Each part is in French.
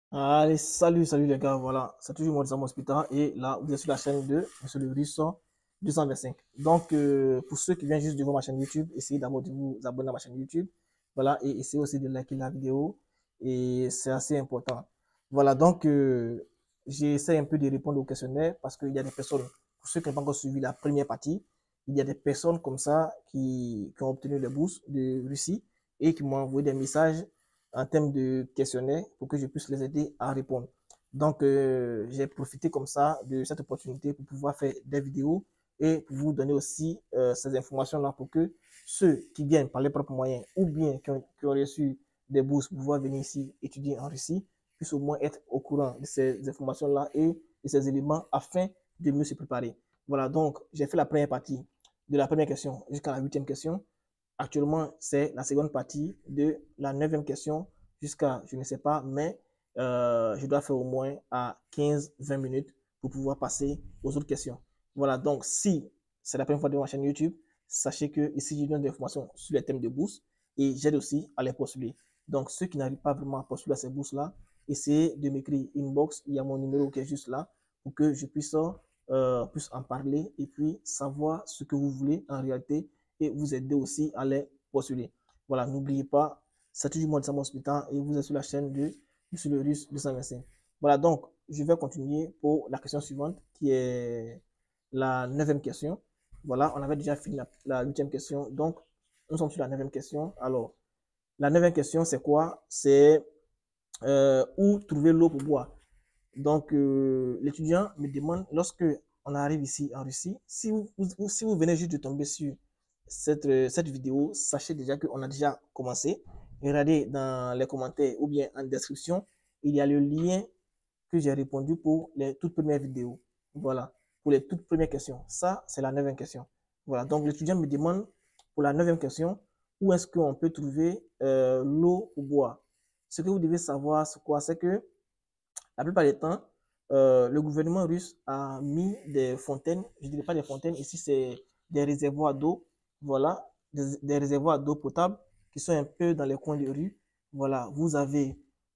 Allez, salut les gars, voilà, c'est toujours moi, Sam Hospital, et là, vous êtes sur la chaîne de Monsieur le Russo 225. Donc, pour ceux qui viennent juste de voir ma chaîne YouTube, essayez d'abord de vous abonner à ma chaîne YouTube, voilà, et essayez aussi de liker la vidéo, et c'est assez important. Voilà, donc, j'essaie un peu de répondre aux questionnaires, parce qu'il y a des personnes, pour ceux qui n'ont pas encore suivi la première partie, il y a des personnes comme ça qui ont obtenu des bourses de Russie, et qui m'ont envoyé des messages en termes de questionnaire pour que je puisse les aider à répondre. Donc, j'ai profité comme ça de cette opportunité pour pouvoir faire des vidéos et pour vous donner aussi ces informations-là pour que ceux qui viennent par les propres moyens ou bien qui ont reçu des bourses pour pouvoir venir ici étudier en Russie puissent au moins être au courant de ces informations-là et de ces éléments afin de mieux se préparer. Voilà, donc j'ai fait la première partie de la première question jusqu'à la huitième question. Actuellement, c'est la seconde partie de la neuvième question jusqu'à, je ne sais pas, mais je dois faire au moins à 15-20 minutes pour pouvoir passer aux autres questions. Voilà, donc si c'est la première fois de ma chaîne YouTube, sachez que ici, je donne des informations sur les thèmes de bourse et j'aide aussi à les postuler. Donc, ceux qui n'arrivent pas vraiment à postuler à ces bourses-là, essayez de m'écrire inbox, il y a mon numéro qui est juste là pour que je puisse en parler et puis savoir ce que vous voulez en réalité et vous aider aussi à les postuler. Voilà, n'oubliez pas, c'est toujours moi de Sam Hospital et vous êtes sur la chaîne de Monsieur le Russe 225. Voilà, donc je vais continuer pour la question suivante qui est la neuvième question. Voilà, on avait déjà fini la huitième question, donc nous sommes sur la neuvième question. Alors, la neuvième question, c'est quoi? C'est où trouver l'eau pour boire. Donc, l'étudiant me demande, lorsque on arrive ici en Russie, si vous venez juste de tomber sur cette vidéo, sachez déjà qu'on a déjà commencé. Regardez dans les commentaires ou bien en description, il y a le lien que j'ai répondu pour les toutes premières vidéos. Voilà, pour les toutes premières questions. Ça, c'est la neuvième question. Voilà, donc l'étudiant me demande pour la neuvième question, où est-ce qu'on peut trouver l'eau pour boire. Ce que vous devez savoir, c'est quoi? C'est que la plupart des temps, le gouvernement russe a mis des fontaines, je ne dirais pas des fontaines, ici c'est des réservoirs d'eau, voilà, des réservoirs d'eau potable qui sont un peu dans les coins de rue. Voilà, vous avez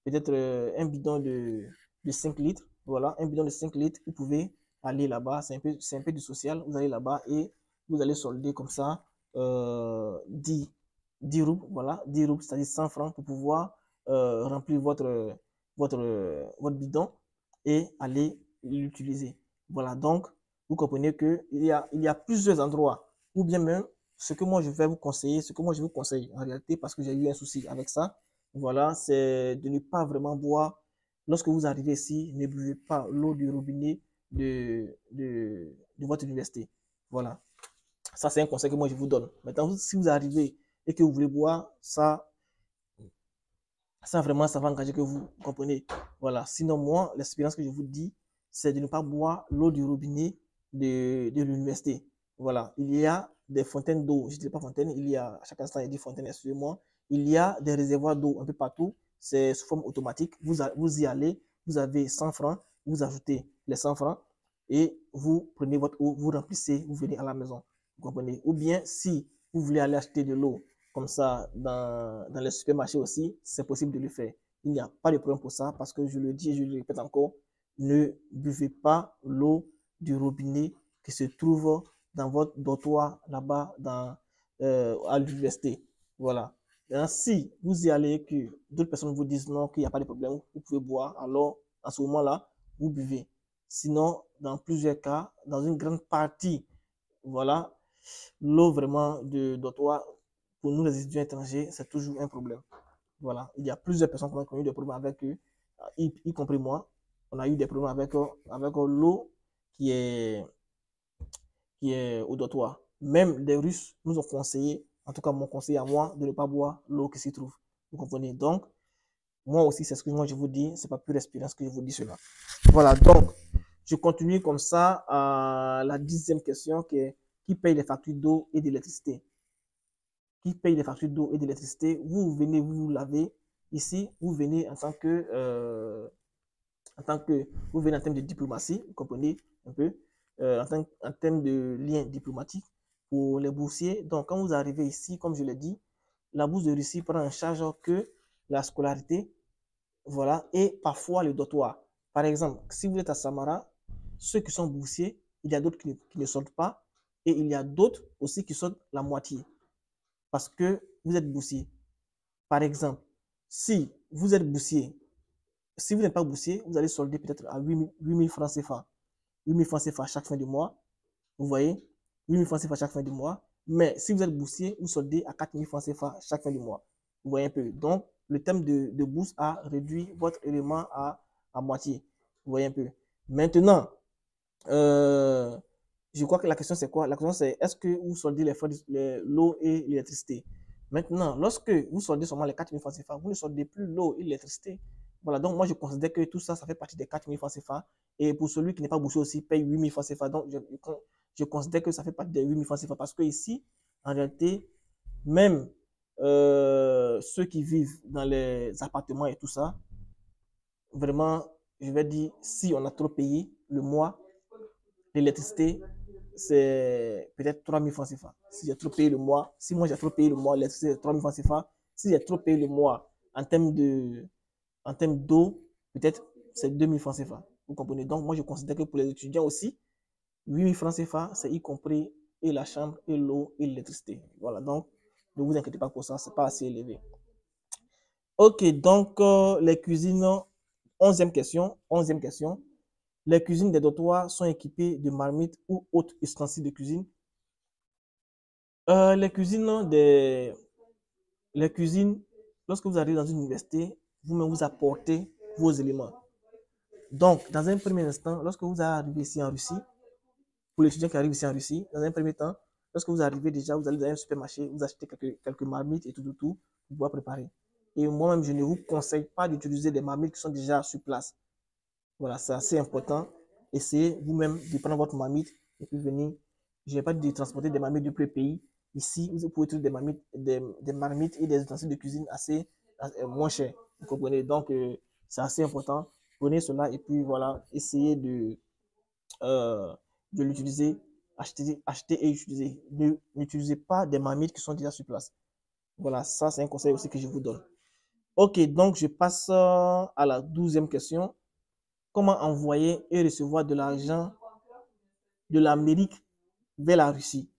peut-être un bidon de 5 litres, voilà, un bidon de 5 litres, vous pouvez aller là-bas, c'est un peu du social, vous allez là-bas et vous allez solder comme ça 10 roubles, voilà, 10 roubles, c'est-à-dire 100 francs pour pouvoir remplir votre bidon et aller l'utiliser. Voilà, donc vous comprenez qu'il y a plusieurs endroits, ou bien même ce que moi je vais vous conseiller, ce que moi je vous conseille en réalité, parce que j'ai eu un souci avec ça, voilà, c'est de ne pas vraiment boire. Lorsque vous arrivez ici, ne buvez pas l'eau du robinet de votre université. Voilà, ça c'est un conseil que moi je vous donne. Maintenant, si vous arrivez et que vous voulez boire, ça vraiment, ça va engager que vous comprenez. Voilà. Sinon, moi, l'expérience que je vous dis, c'est de ne pas boire l'eau du robinet de l'université. Voilà. Il y a des fontaines d'eau. Je ne dis pas fontaine, il y a, à chaque instant, il y a des fontaines, excusez-moi. Il y a des réservoirs d'eau un peu partout. C'est sous forme automatique. Vous y allez, vous avez 100 francs, vous ajoutez les 100 francs et vous prenez votre eau, vous remplissez, vous venez à la maison. Vous comprenez? Ou bien, si vous voulez aller acheter de l'eau comme ça dans les supermarchés aussi, c'est possible de le faire. Il n'y a pas de problème pour ça parce que je le dis et je le répète encore, ne buvez pas l'eau du robinet qui se trouve dans votre dortoir là-bas à l'université. Voilà. Et si vous y allez et que d'autres personnes vous disent non, qu'il n'y a pas de problème, vous pouvez boire, alors à ce moment-là, vous buvez. Sinon, dans plusieurs cas, dans une grande partie, voilà, l'eau vraiment de dortoir, pour nous les étudiants étrangers, c'est toujours un problème. Voilà, il y a plusieurs personnes qui ont eu des problèmes avec eux, y compris moi. On a eu des problèmes avec l'eau qui est, qui est au dortoir. Même les Russes nous ont conseillé, en tout cas mon conseil à moi, de ne pas boire l'eau qui s'y trouve. Vous comprenez? Donc, moi aussi, c'est ce que moi je vous dis, c'est pas pure expérience que je vous dis cela. Voilà, donc, je continue comme ça à la 10e question qui est qui paye les factures d'eau et d'électricité? Qui paye les factures d'eau et d'électricité? Vous venez vous laver ici, vous venez vous venez en termes de diplomatie, vous comprenez un peu, en termes de lien diplomatique pour les boursiers. Donc, quand vous arrivez ici, comme je l'ai dit, la bourse de Russie prend en charge que la scolarité, Voilà, et parfois le dortoir. Par exemple, si vous êtes à Samara, ceux qui sont boursiers, il y a d'autres qui ne sortent pas, et il y a d'autres aussi qui sortent la moitié, parce que vous êtes boursier. Par exemple, si vous êtes boursier, si vous n'êtes pas boursier, vous allez solder peut-être à 8 000 francs CFA. 8 000 francs CFA chaque fin du mois. Vous voyez, 8 000 francs CFA chaque fin du mois. Mais si vous êtes boursier, vous soldez à 4 000 francs CFA chaque fin du mois. Vous voyez un peu. Donc, le thème de bourse a réduit votre élément à moitié. Vous voyez un peu. Maintenant, je crois que la question c'est quoi? La question c'est est-ce que vous soldez l'eau et l'électricité? Maintenant, lorsque vous soldez seulement les 4 000 francs CFA, vous ne soldez plus l'eau et l'électricité. Voilà, donc moi je considère que tout ça, ça fait partie des 4 000 francs CFA. Et pour celui qui n'est pas boursier aussi, paye 8 000 francs CFA. Donc je considère que ça fait partie des 8 000 francs CFA parce que ici, en réalité, même ceux qui vivent dans les appartements et tout ça, vraiment, je vais dire, si on a trop payé le mois, l'électricité, c'est peut-être 3 000 francs CFA. Si j'ai trop payé le mois, si moi j'ai trop payé le mois, l'électricité, c'est 3 000 francs CFA. Si j'ai trop payé le mois en termes d'eau, peut-être c'est 2 000 francs CFA. Vous comprenez? Donc, moi, je considère que pour les étudiants aussi, 8 000 francs CFA, c'est y compris et la chambre, et l'eau, et l'électricité. Voilà, donc, ne vous inquiétez pas pour ça, c'est pas assez élevé. Ok, donc, les cuisines, 11e question, 11e question. Les cuisines des dortoirs sont équipées de marmites ou autres ustensiles de cuisine. Les cuisines les cuisines, lorsque vous arrivez dans une université, vous-même vous apportez vos éléments. Donc, dans un premier instant, lorsque vous arrivez ici en Russie, pour l'étudiant qui arrive ici en Russie, dans un premier temps, lorsque vous arrivez déjà, vous allez dans un supermarché, vous achetez quelques marmites et tout, pour pouvoir préparer. Et moi-même, je ne vous conseille pas d'utiliser des marmites qui sont déjà sur place. Voilà, c'est assez important. Essayez vous-même de prendre votre marmite et puis venir. Je n'ai pas dit de transporter des marmites du pays. Ici, vous pouvez trouver des marmites et des ustensiles de cuisine assez moins chers. Vous comprenez? Donc, c'est assez important. Prenez cela et puis voilà, essayez euh, de l'utiliser. Acheter et utiliser. N'utilisez pas des marmites qui sont déjà sur place. Voilà, ça, c'est un conseil aussi que je vous donne. Ok, donc je passe à la 12e question. Comment envoyer et recevoir de l'argent de l'Amérique vers la Russie,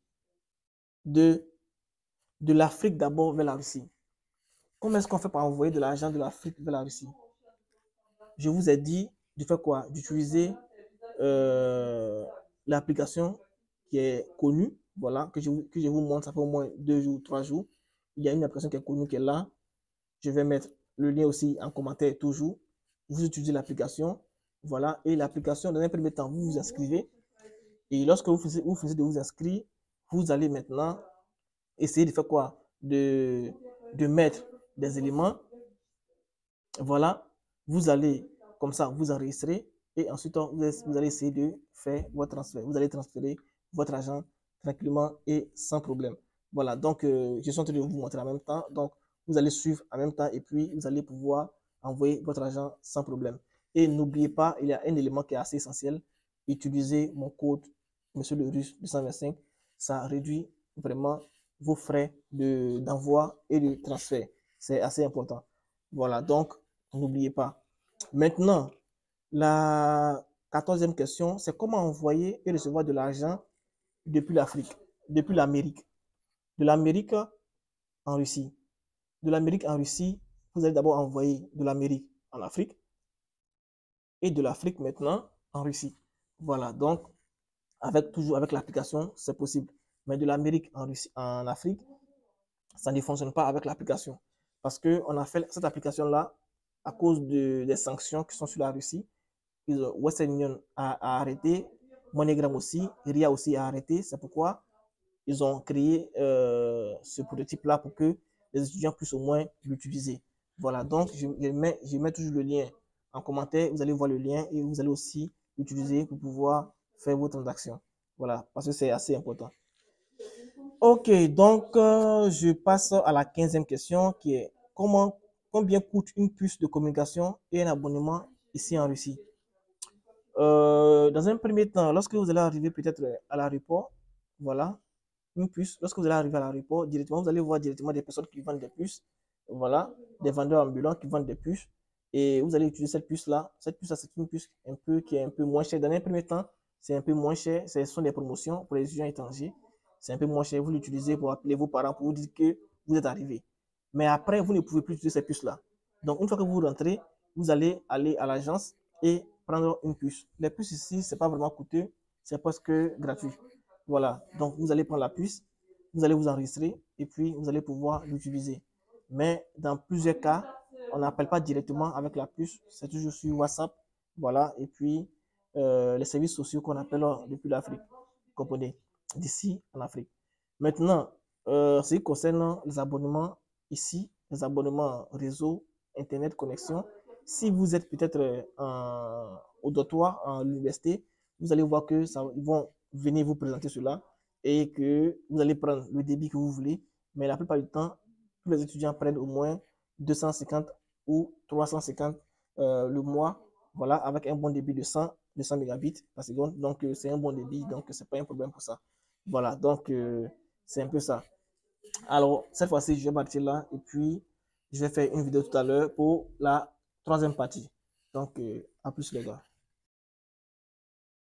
de, de l'Afrique d'abord vers la Russie? Comment est-ce qu'on fait pour envoyer de l'argent de l'Afrique vers la Russie? Je vous ai dit de faire quoi? D'utiliser euh, l'application qui est connue, voilà, que je vous montre, ça fait au moins 2 jours, 3 jours. Il y a une application qui est connue, qui est là. Je vais mettre le lien aussi en commentaire toujours. Vous utilisez l'application, voilà, et l'application, dans un premier temps, vous vous inscrivez. Et lorsque vous finissez de vous inscrire, vous allez maintenant essayer de faire quoi? De mettre des éléments. Voilà, vous allez comme ça vous enregistrer et ensuite vous allez essayer de faire votre transfert. Vous allez transférer votre argent tranquillement et sans problème. Voilà, donc je suis en train de vous montrer en même temps. Donc, vous allez suivre en même temps et puis vous allez pouvoir envoyer votre argent sans problème. Et n'oubliez pas, il y a un élément qui est assez essentiel. Utilisez mon code Monsieur le Russe 225. Ça réduit vraiment vos frais d'envoi et de transfert. C'est assez important. Voilà, donc n'oubliez pas. Maintenant, la 14e question, c'est comment envoyer et recevoir de l'argent depuis l'Afrique, depuis l'Amérique. De l'Amérique en Russie. De l'Amérique en Russie, vous allez d'abord envoyer de l'Amérique en Afrique et de l'Afrique maintenant en Russie. Voilà, donc toujours avec l'application, c'est possible. Mais de l'Amérique en Afrique, ça ne fonctionne pas avec l'application. Parce qu'on a fait cette application-là à cause des sanctions qui sont sur la Russie. Western Union a arrêté, MoneyGram aussi, RIA aussi a arrêté. C'est pourquoi ils ont créé ce prototype-là pour que les étudiants puissent au moins l'utiliser. Voilà, donc je mets toujours le lien en commentaire. Vous allez voir le lien et vous allez aussi l'utiliser pour pouvoir faire vos transactions. Voilà, parce que c'est assez important. Ok, donc je passe à la 15e question qui est combien coûte une puce de communication et un abonnement ici en Russie? Dans un premier temps, lorsque vous allez arriver peut-être à l'aéroport, voilà, une puce, lorsque vous allez arriver à l'aéroport, directement, vous allez voir directement des personnes qui vendent des puces, voilà, des vendeurs ambulants qui vendent des puces. et vous allez utiliser cette puce-là. Cette puce-là, c'est une puce qui est un peu moins chère. Dans un premier temps, c'est un peu moins cher. Ce sont des promotions pour les étudiants étrangers. C'est un peu moins cher. Vous l'utilisez pour appeler vos parents pour vous dire que vous êtes arrivé. Mais après, vous ne pouvez plus utiliser cette puce-là. Donc, une fois que vous rentrez, vous allez aller à l'agence et prendre une puce. Les puces ici, c'est pas vraiment coûteux. C'est presque gratuit. Voilà. Donc, vous allez prendre la puce, vous allez vous enregistrer et puis vous allez pouvoir l'utiliser. Mais dans plusieurs cas, on n'appelle pas directement avec la puce, c'est toujours sur WhatsApp, voilà, et puis les services sociaux qu'on appelle depuis l'Afrique, comprenez, d'ici en Afrique. Maintenant, ce qui concerne les abonnements ici, les abonnements réseau, Internet, connexion, si vous êtes peut-être au dortoir, à l'université, vous allez voir que ça, ils vont venir vous présenter cela et que vous allez prendre le débit que vous voulez, mais la plupart du temps, tous les étudiants prennent au moins 250 ou 350 le mois, voilà, avec un bon débit de 100 mégabits par seconde. Donc, c'est un bon débit, donc c'est pas un problème pour ça. Voilà, donc c'est un peu ça. Alors, cette fois-ci, je vais partir là et puis je vais faire une vidéo tout à l'heure pour la troisième partie. Donc, à plus les gars.